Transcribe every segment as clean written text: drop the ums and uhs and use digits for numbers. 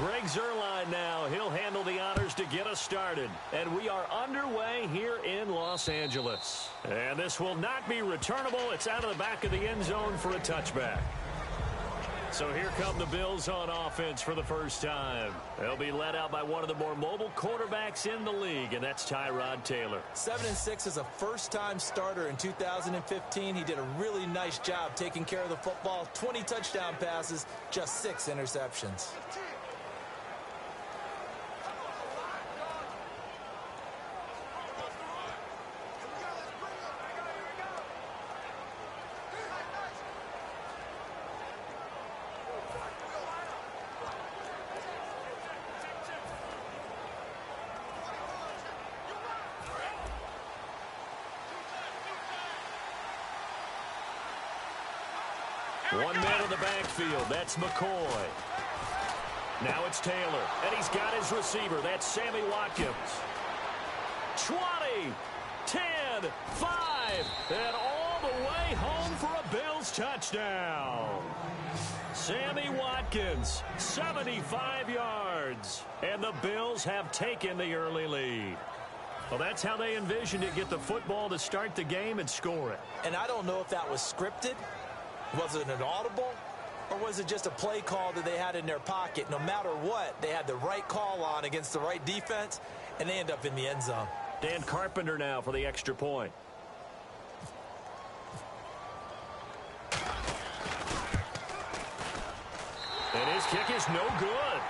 Greg Zuerlein now. He'll handle the honors to get us started. And we are underway here in Los Angeles. And this will not be returnable. It's out of the back of the end zone for a touchback. So here come the Bills on offense for the first time. They'll be led out by one of the more mobile quarterbacks in the league, and that's Tyrod Taylor. 7-6 as a first-time starter in 2015. He did a really nice job taking care of the football. 20 touchdown passes, just 6 interceptions. One man in the backfield. That's McCoy. Now it's Taylor. And he's got his receiver. That's Sammy Watkins. 20, 10, 5, and all the way home for a Bills touchdown. Sammy Watkins, 75 yards. And the Bills have taken the early lead. Well, that's how they envisioned it. Get the football to start the game and score it. And I don't know if that was scripted. Was it an audible, or was it just a play call that they had in their pocket? No matter what, they had the right call on against the right defense, and they end up in the end zone. Dan Carpenter now for the extra point. And his kick is no good.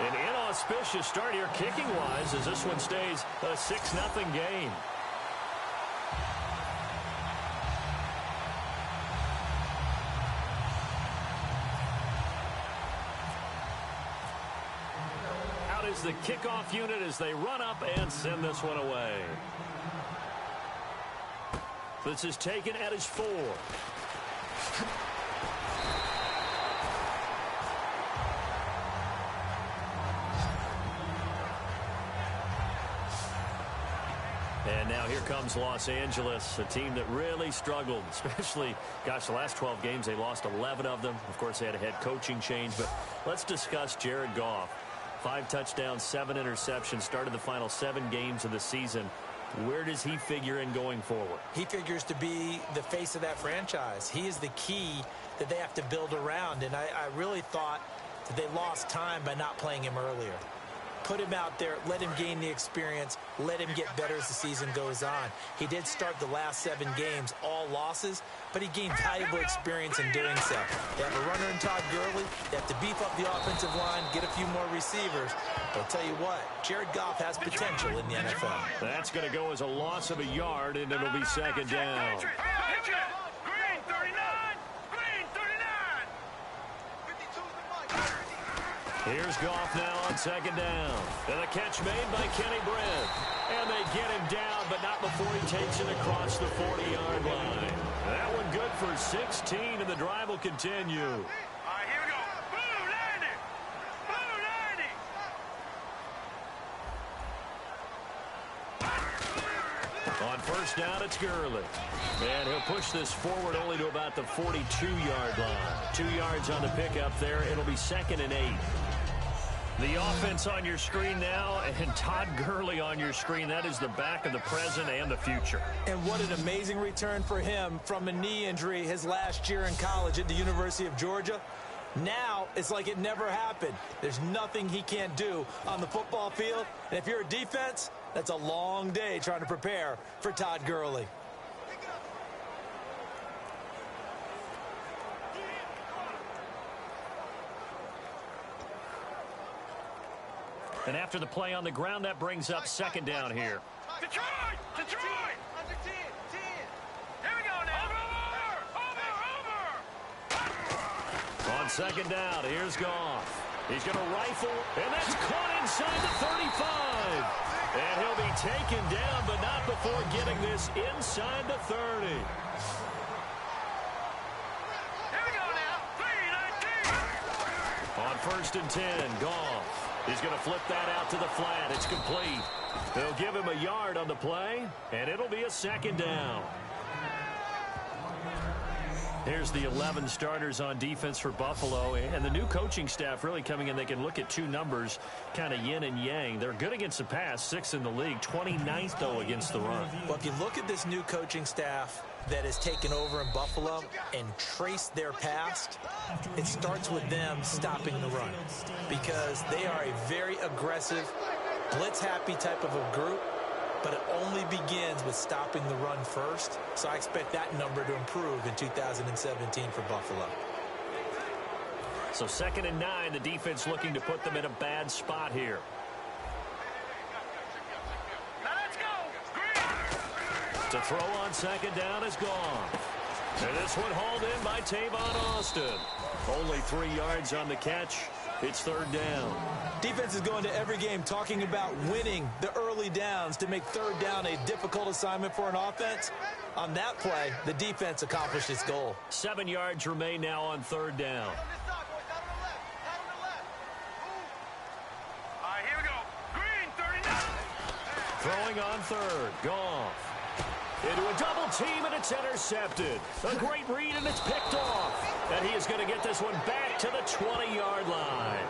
An inauspicious start here kicking-wise as this one stays a 6-0 game. Is the kickoff unit as they run up and send this one away. This is taken at his 4. And now here comes Los Angeles, a team that really struggled, especially, gosh, the last 12 games, they lost 11 of them. Of course, they had a head coaching change, but let's discuss Jared Goff. 5 touchdowns, 7 interceptions, started the final 7 games of the season. Where does he figure in going forward? He figures to be the face of that franchise. He is the key that they have to build around, and I really thought that they lost time by not playing him earlier. Put him out there, let him gain the experience, let him get better as the season goes on. He did start the last 7 games, all losses, but he gained valuable experience in doing so. They have a runner in Todd Gurley. They have to beef up the offensive line, get a few more receivers. But I'll tell you what, Jared Goff has potential in the NFL. That's going to go as a loss of a yard, and it'll be second down. Here's Goff now on second down. And a catch made by Kenny Brent. And they get him down, but not before he takes it across the 40-yard line. That one good for 16, and the drive will continue. All right, here we go. Boom, landing. Boom, landing. On first down, it's Gurley. And he'll push this forward only to about the 42-yard line. 2 yards on the pickup there. It'll be 2nd and 8. The offense on your screen now, and Todd Gurley on your screen. That is the back of the present and the future. And what an amazing return for him from a knee injury his last year in college at the University of Georgia. Now it's like it never happened. There's nothing he can't do on the football field. And if you're a defense, that's a long day trying to prepare for Todd Gurley. And after the play on the ground, that brings up second down here. Detroit! Detroit! Under 10, 10. Here we go now. Over! On second down, here's Goff. He's going to rifle, and that's caught inside the 35. And he'll be taken down, but not before getting this inside the 30. Here we go now. 3-19. On first and 10, Goff. He's going to flip that out to the flat. It's complete. They'll give him a yard on the play, and it'll be a second down. Here's the 11 starters on defense for Buffalo, and the new coaching staff really coming in. They can look at two numbers, kind of yin and yang. They're good against the pass, 6th in the league, 29th, though, against the run. Well, if you look at this new coaching staff that has taken over in Buffalo and trace their past, it starts with them stopping the run because they are a very aggressive, blitz-happy type of a group. But it only begins with stopping the run first. So I expect that number to improve in 2017 for Buffalo. So 2nd and 9, the defense looking to put them in a bad spot here. Now let's go. Green. To throw on 2nd down is gone. And this one hauled in by Tavon Austin. Only 3 yards on the catch. It's 3rd down. Defense is going to every game talking about winning the early downs to make 3rd down a difficult assignment for an offense. On that play, the defense accomplished its goal. 7 yards remain now on 3rd down. All right, here we go. Green, 39. Throwing on 3rd. Goff. Into a double team, and it's intercepted. A great read, and it's picked off. And he is going to get this one back to the 20-yard line.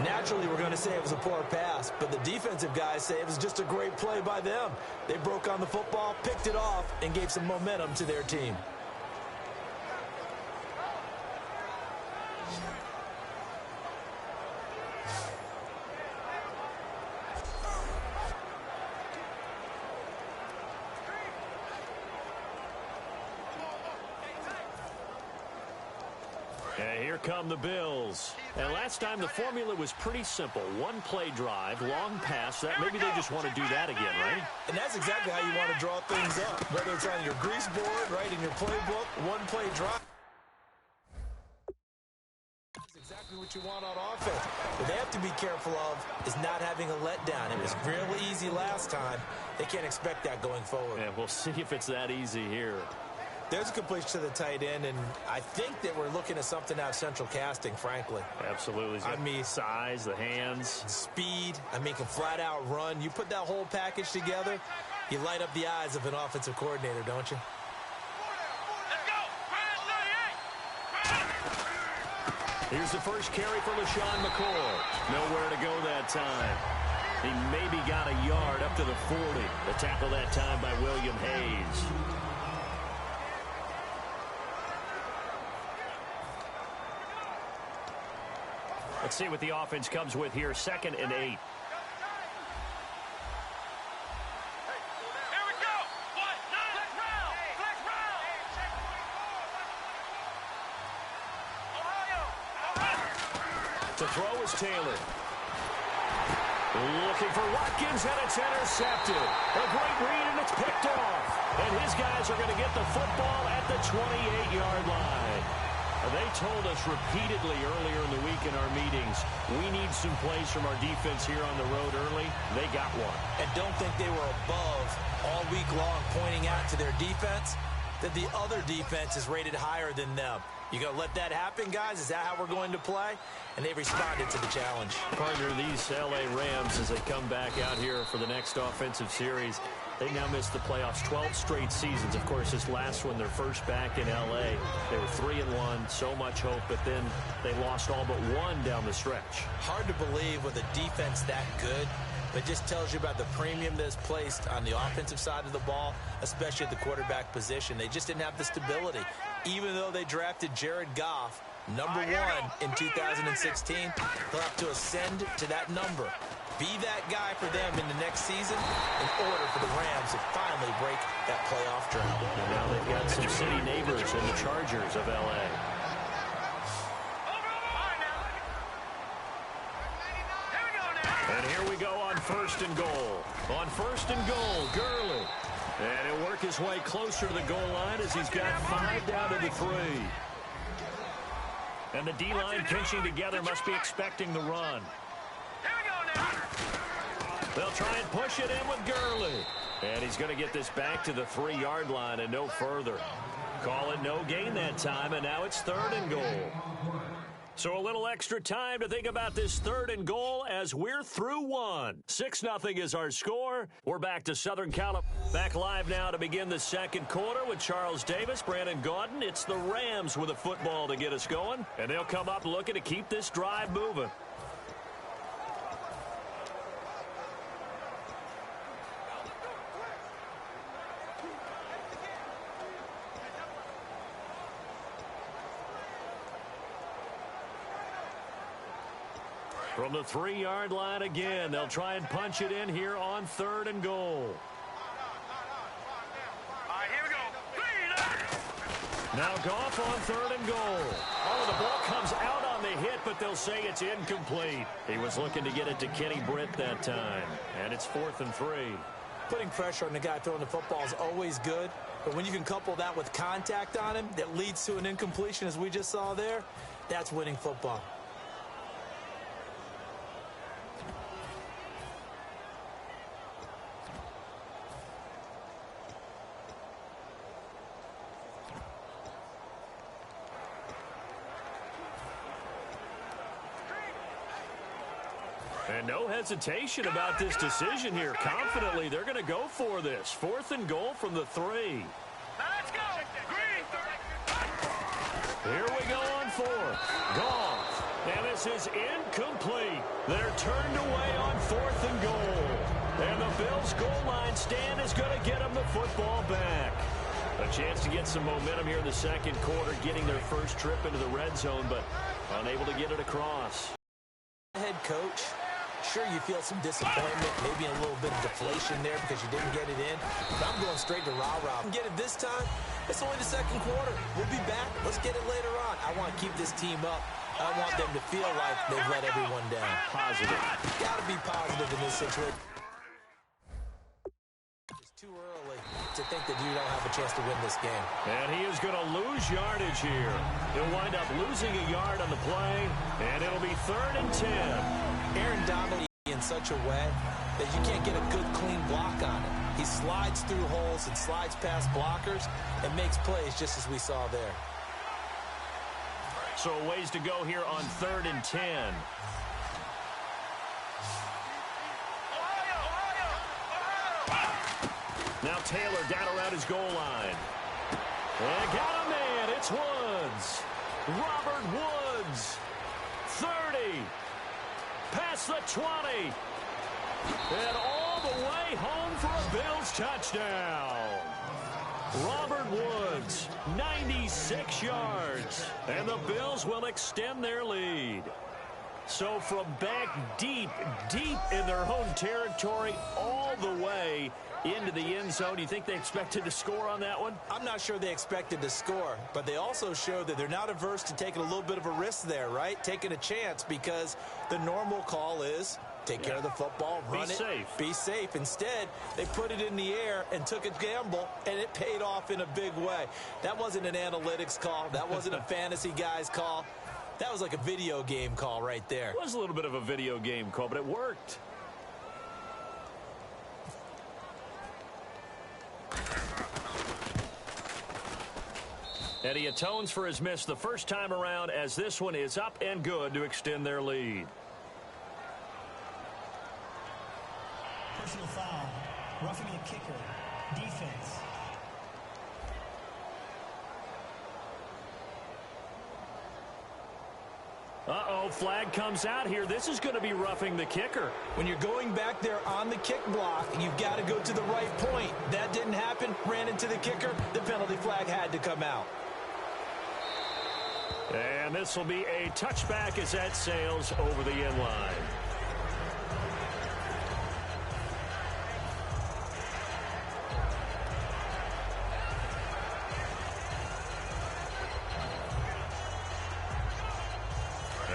Naturally, we're going to say it was a poor pass, but the defensive guys say it was just a great play by them. They broke on the football, picked it off, and gave some momentum to their team. And here come the Bills. And last time the formula was pretty simple. One play drive, long pass. That maybe they just want to do that again, right? And that's exactly how you want to draw things up. Whether it's on your grease board, right, in your playbook, one play drive. That's exactly what you want on offense. What they have to be careful of is not having a letdown. It was real easy last time. They can't expect that going forward. And we'll see if it's that easy here. There's a completion to the tight end, and I think that we're looking at something out of central casting, frankly. Absolutely. I mean, size, the hands. Speed. I mean, can flat out run. You put that whole package together, you light up the eyes of an offensive coordinator, don't you? Let's go. Green, 38. Here's the first carry for LaShawn McCoy. Nowhere to go that time. He maybe got a yard up to the 40. The tackle that time by William Hayes. Let's see what the offense comes with here. 2nd and 8. Here we go. What? Flex round. Flex round. Ohio. To throw is Taylor. Looking for Watkins, and it's intercepted. A great read, and it's picked off. And his guys are going to get the football at the 28-yard line. They told us repeatedly earlier in the week in our meetings, we need some plays from our defense here on the road early. They got one. And don't think they were above all week long pointing out to their defense that the other defense is rated higher than them. You going to let that happen, guys? Is that how we're going to play? And they responded to the challenge. Partner, these L.A. Rams, as they come back out here for the next offensive series, they now missed the playoffs 12 straight seasons. Of course, this last one, their first back in L.A. They were 3-1, so much hope, but then they lost all but one down the stretch. Hard to believe with a defense that good, but just tells you about the premium that's placed on the offensive side of the ball, especially at the quarterback position. They just didn't have the stability. Even though they drafted Jared Goff, number 1 in 2016, they'll have to ascend to that number. Be that guy for them in the next season in order for the Rams to finally break that playoff drought. And now they've got some city neighbors in the Chargers of L.A. And here we go on 1st and goal. On 1st and goal, Gurley. And he'll work his way closer to the goal line as he's got 5 down to the 3. And the D-line pinching together must be expecting the run. They'll try and push it in with Gurley. And he's going to get this back to the 3-yard line and no further. Call it no gain that time, and now it's 3rd and goal. So a little extra time to think about this 3rd and goal as we're through one. 6-0 is our score. We're back to Southern California. Back live now to begin the 2nd quarter with Charles Davis, Brandon Gaudin. It's the Rams with a football to get us going, and they'll come up looking to keep this drive moving. From the 3-yard line again, they'll try and punch it in here on 3rd and goal. All right, here we go. Now Goff on 3rd and goal. Oh, the ball comes out on the hit, but they'll say it's incomplete. He was looking to get it to Kenny Britt that time, and it's 4th and 3. Putting pressure on the guy throwing the football is always good, but when you can couple that with contact on him that leads to an incompletion, as we just saw there, that's winning football. And no hesitation about this decision here. Confidently, they're going to go for this. 4th and goal from the 3. Now let's go. Green. Here we go on 4th. Goff. And this is incomplete. They're turned away on 4th and goal. And the Bills' goal line stand is going to get them the football back. A chance to get some momentum here in the 2nd quarter, getting their first trip into the red zone, but unable to get it across. Head coach, sure you feel some disappointment, maybe a little bit of deflation there because you didn't get it in. But I'm going straight to rah-rah. Get it this time. It's only the 2nd quarter. We'll be back. Let's get it later on. I want to keep this team up. I want them to feel like they've let everyone down. Positive. Got to be positive in this situation. It's too early to think that you don't have a chance to win this game. And he is going to lose yardage here. He'll wind up losing a yard on the play, and it'll be 3rd and 10. Aaron Donald in such a way that you can't get a good, clean block on it. He slides through holes and slides past blockers and makes plays just as we saw there. So a ways to go here on 3rd and 10. Now Taylor down around his goal line. And got a man. It's Woods. Robert Woods. 30. Past the 20. And all the way home for a Bills touchdown. Robert Woods, 96 yards. And the Bills will extend their lead. So from back deep, deep in their own territory, all the way into the end zone. Do you think they expected to score on that one? I'm not sure they expected to score, but they also showed that they're not averse to taking a little bit of a risk there, right? Taking a chance, because the normal call is take care of the football, run it, be safe. Instead, they put it in the air and took a gamble, and it paid off in a big way. That wasn't an analytics call. That wasn't a fantasy guy's call. That was like a video game call right there. It was a little bit of a video game call, but it worked. And he atones for his miss the first time around, as this one is up and good to extend their lead. Personal foul, roughing the kicker, defense. Uh-oh, flag comes out here. This is going to be roughing the kicker. When you're going back there on the kick block, you've got to go to the right point. That didn't happen, ran into the kicker. The penalty flag had to come out. And this will be a touchback as that sails over the end line.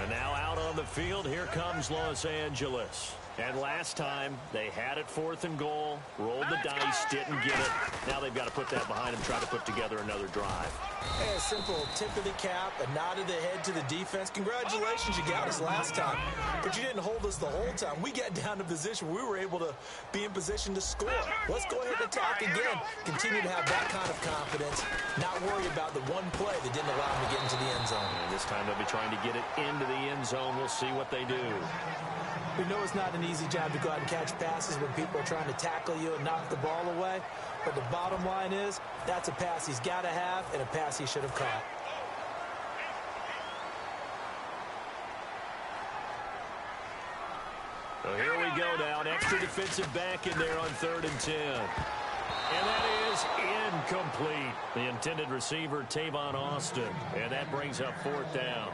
And now out on the field, here comes Los Angeles. And last time, they had it 4th and goal, rolled the dice, didn't get it. Now they've got to put that behind them, try to put together another drive. Hey, a simple tip of the cap, a nod of the head to the defense. Congratulations, you got us last time. But you didn't hold us the whole time. We got down to position where we were able to be in position to score. Let's go ahead and attack again. Continue to have that kind of confidence, not worry about the one play that didn't allow them to get into the end zone. And this time they'll be trying to get it into the end zone. We'll see what they do. We know it's not an easy job to go out and catch passes when people are trying to tackle you and knock the ball away. But the bottom line is, that's a pass he's got to have and a pass he should have caught. So here we go now. An extra defensive back in there on 3rd and 10. And that is incomplete. The intended receiver, Tavon Austin. And that brings up 4th down.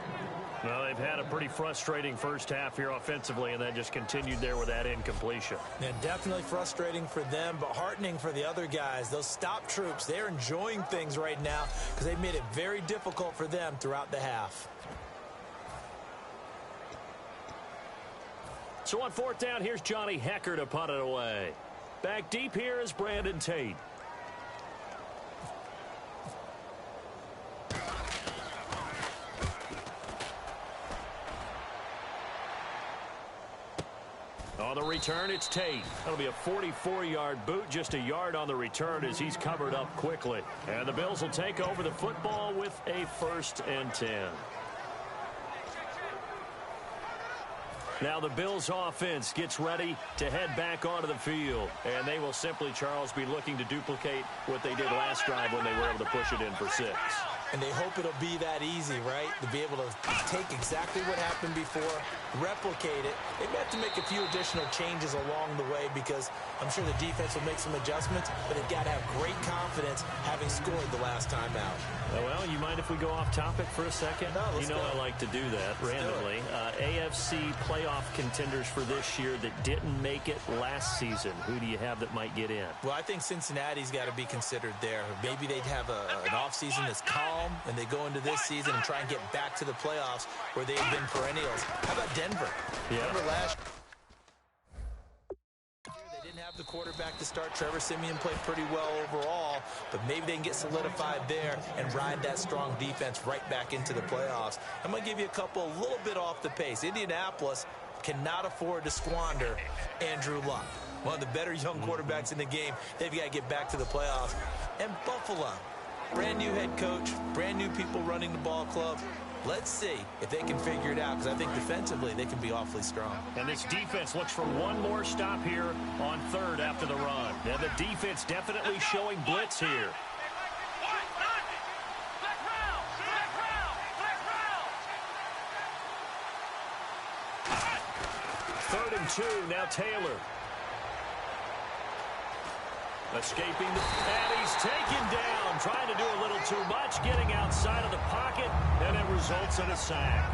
Well, they've had a pretty frustrating first half here offensively, and that just continued there with that incompletion. Yeah, definitely frustrating for them, but heartening for the other guys. Those stop troops, they're enjoying things right now because they've made it very difficult for them throughout the half. So on 4th down, here's Johnny Hecker to punt it away. Back deep here is Brandon Tate. On the return, it's Tate. That'll be a 44-yard boot, just a yard on the return as he's covered up quickly. And the Bills will take over the football with a 1st and 10. Now the Bills offense gets ready to head back onto the field. And they will simply, Charles, be looking to duplicate what they did last drive when they were able to push it in for 6. And they hope it'll be that easy, right? To be able to take exactly what happened before, replicate it. They may have to make a few additional changes along the way because I'm sure the defense will make some adjustments, but they've got to have great confidence having scored the last time out. Well, you mind if we go off topic for a second? No, you know go. I like to do that randomly. AFC playoff contenders for this year that didn't make it last season. Who do you have that might get in? Well, I think Cincinnati's got to be considered there. Maybe they'd have an offseason that's calm, and they go into this season and try and get back to the playoffs where they've been perennials. How about Denver? Yeah. Denver last year, they didn't have the quarterback to start. Trevor Siemian played pretty well overall, but maybe they can get solidified there and ride that strong defense right back into the playoffs. I'm going to give you a couple a little bit off the pace. Indianapolis cannot afford to squander Andrew Luck, one of the better young quarterbacks in the game. They've got to get back to the playoffs. And Buffalo, brand new head coach, brand new people running the ball club. Let's see if they can figure it out, because I think defensively they can be awfully strong. And this defense looks for one more stop here on 3rd after the run. Now the defense definitely showing blitz here. 3rd and 2, now Taylor. Escaping, and he's taken down, trying to do a little too much, getting outside of the pocket, and it results in a sack.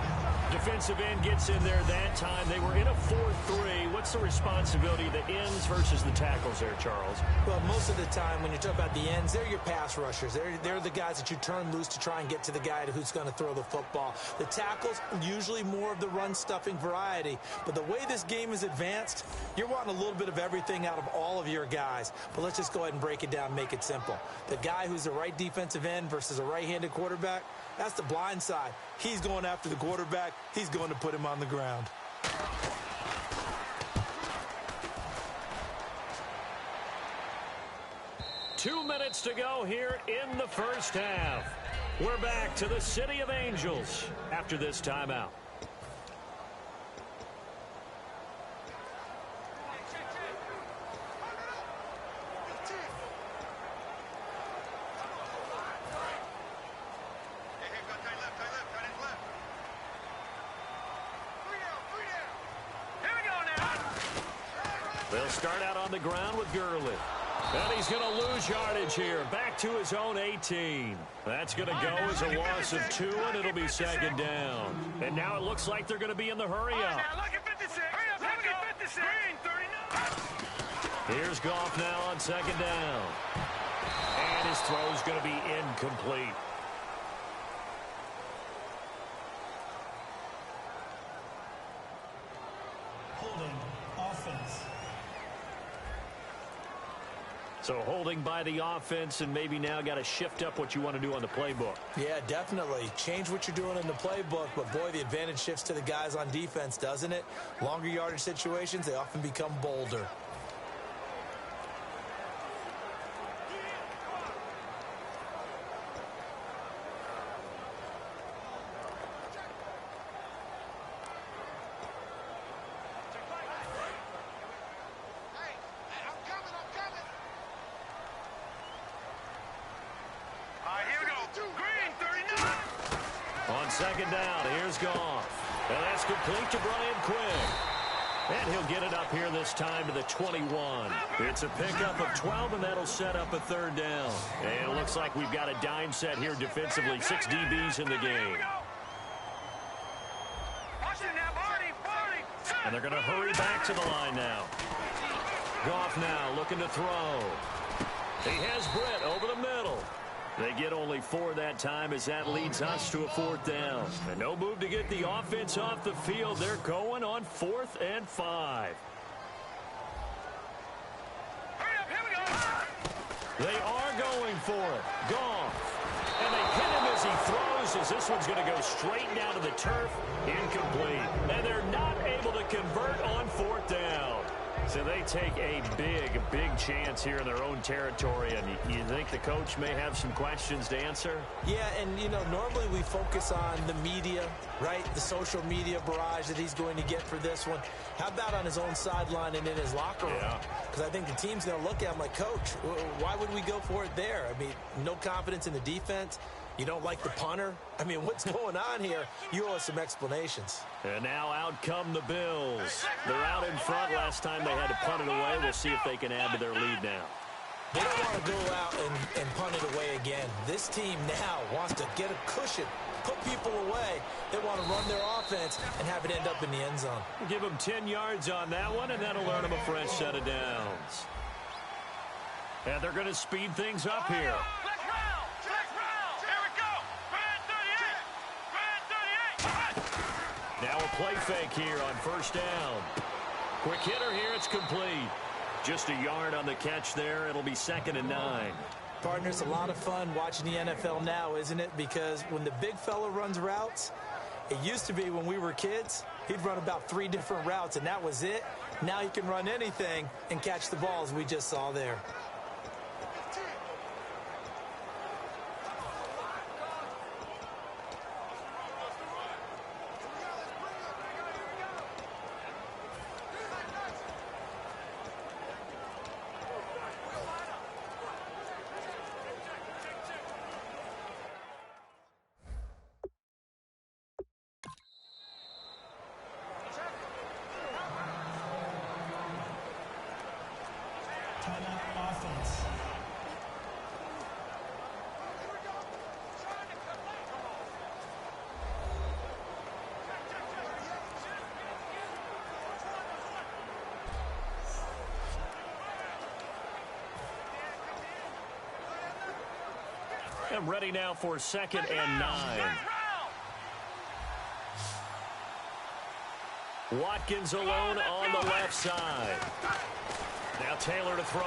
Defensive end gets in there that time. They were in a 4-3. What's the responsibility of the ends versus the tackles there, Charles? Well, most of the time when you talk about the ends, they're your pass rushers. They're the guys that you turn loose to try and get to the guy who's going to throw the football. The tackles, usually more of the run-stuffing variety. But the way this game is advanced, you're wanting a little bit of everything out of all of your guys. But let's just go ahead and break it down and make it simple. The guy who's the right defensive end versus a right-handed quarterback, that's the blind side. He's going after the quarterback. He's going to put him on the ground. Two minutes to go here in the first half. We're back to the City of Angels after this timeout. They'll start out on the ground with Gurley. And he's going to lose yardage here. Back to his own 18. That's going to go as a loss of 2, and it'll be 2nd down. And now it looks like they're going to be in the hurry-up. Here's Goff now on 2nd down. And his throw's going to be incomplete. Holding, offense. So holding by the offense and maybe now got to shift up what you want to do on the playbook. Yeah, definitely. Change what you're doing in the playbook, but boy, the advantage shifts to the guys on defense, doesn't it? Longer yardage situations, they often become bolder. On second down, here's Goff. And that's complete to Brian Quinn. And he'll get it up here this time to the 21. It's a pickup of 12, and that'll set up a third down. And it looks like we've got a dime set here defensively. 6 DBs in the game. And they're going to hurry back to the line now. Goff now looking to throw. He has Britt over the middle. They get only 4 that time as that leads us to a 4th down. And no move to get the offense off the field. They're going on 4th and 5. They are going for it. Goff. And they hit him as he throws, as this one's going to go straight down to the turf. Incomplete. And they're not able to convert on 4th down. So they take a big chance here in their own territory, and you think the coach may have some questions to answer? Yeah, and, you know, normally we focus on the media, right? The social media barrage that he's going to get for this one. How about on his own sideline and in his locker room? Because I think the team's going to look at him like, Coach, why would we go for it there? I mean, no confidence in the defense. You don't like the punter? I mean, what's going on here? You owe us some explanations. And now out come the Bills. They're out in front. Last time they had to punt it away. We'll see if they can add to their lead now. They don't want to go out and punt it away again. This team now wants to get a cushion, put people away. They want to run their offense and have it end up in the end zone. Give them 10 yards on that one, and that'll earn them a fresh set of downs. And they're going to speed things up here. Now a play fake here on 1st down. Quick hitter here, it's complete. Just a yard on the catch there. It'll be 2nd and 9. Partner, it's a lot of fun watching the NFL now, isn't it? Because when the big fella runs routes, it used to be when we were kids, he'd run about 3 different routes, and that was it. Now he can run anything and catch the balls we just saw there. Timeout offense. I'm ready now for 2nd and 9. Watkins alone on the left side. Now Taylor to throw.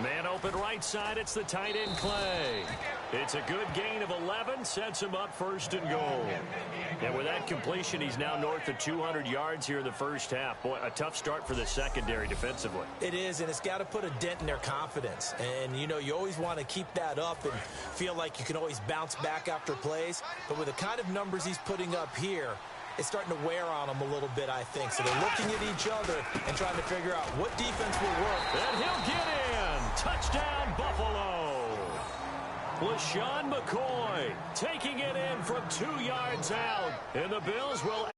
Man open right side. It's the tight end Clay. It's a good gain of 11. Sets him up 1st and goal. And with that completion, he's now north of 200 yards here in the first half. Boy, a tough start for the secondary defensively. It is, and it's got to put a dent in their confidence. And, you know, you always want to keep that up and feel like you can always bounce back after plays. But with the kind of numbers he's putting up here, it's starting to wear on them a little bit, I think. So they're looking at each other and trying to figure out what defense will work. And he'll get in. Touchdown, Buffalo. LaShawn McCoy taking it in from 2 yards out. And the Bills will